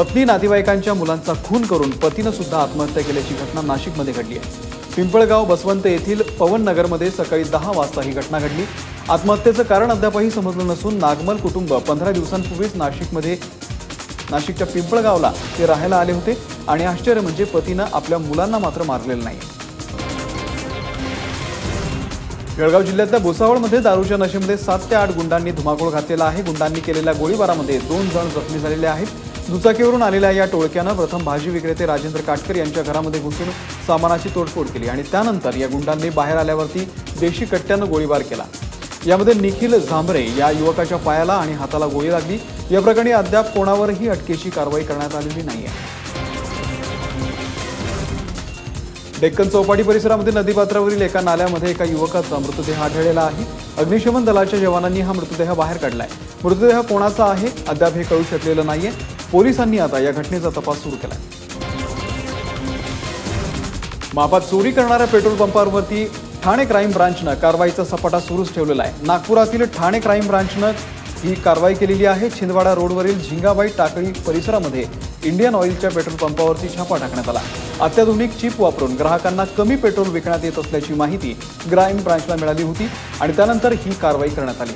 पत्नी नातेवाईकांच्या मुलांचा खून करून पतीने सुद्धा आत्महत्या केल्याची घटना नाशिकमध्ये घडली आहे। पिंपळगाव बसवंत येथील पवन नगरमध्ये सकाळी 10 वाजता ही घटना घडली। आत्महत्येचं कारण अद्यापही समजलं नसून नागमल कुटुंब 15 दिवसांपूर्वीच नाशिकच्या पिंपळगावला ते राहायला आले होते आणि आश्चर्य म्हणजे पतीने आपल्या मुलांना मात्र मारलेलं नाही। जळगाव जिल्ह्यातल्या भुसावळमध्ये दारूच्या नशेमध्ये 7 ते 8 गुंडांनी धुमाकूळ घातलेला आहे। गुंडांनी केलेल्या गोळीबारामध्ये 2 जण जखमी झालेले आहेत। दुचाकीवरून आलेल्या या टोळक्यानं प्रथम भाजी विक्रेते राजेंद्र काटकर यांच्या घरामध्ये घुसून सामानाची तोडफोड केली आणि त्यानंतर या गुंडांनी बाहेर आल्यावरती देशी कट्ट्यानं गोळीबार केला। यामध्ये निखिल झांबरे या युवकाच्या पायाला आणि हाताला गोळी लागली। या प्रकरणी अद्याप कोणावरही अटकेची कारवाई करण्यात आलेली नाहीये। डेक्कन चौपाटी परिसरामध्ये नदीपात्रावरील एका नाल्यामध्ये एका युवकाचा मृतदेह आढळलेला आहे। अग्निशमन दलाच्या जवानांनी हा मृतदेह बाहेर काढलाय। मृतदेह कोणाचा आहे अद्याप हे कळू शकलेलं नाहीये। पोलिसांनी आता या घटनेचा तपास सुरू केलाय। मापात चोरी करणाऱ्या पेट्रोल पंपावरती ठाणे क्राईम ब्रांचनं कारवाईचा सपाटा सुरूच ठेवलेला आहे। नागपुरातील ठाणे क्राईम ब्रांचनं ही कारवाई केलेली आहे। छिंदवाडा रोडवरील झिंगाबाई टाकळी परिसरामध्ये इंडियन ऑइलच्या पेट्रोल पंपावरती छापा टाकण्यात आला। अत्याधुनिक चिप वापरून ग्राहकांना कमी पेट्रोल विकण्यात येत असल्याची माहिती क्राईम ब्रांचला मिळाली होती आणि त्यानंतर ही कारवाई करण्यात आली।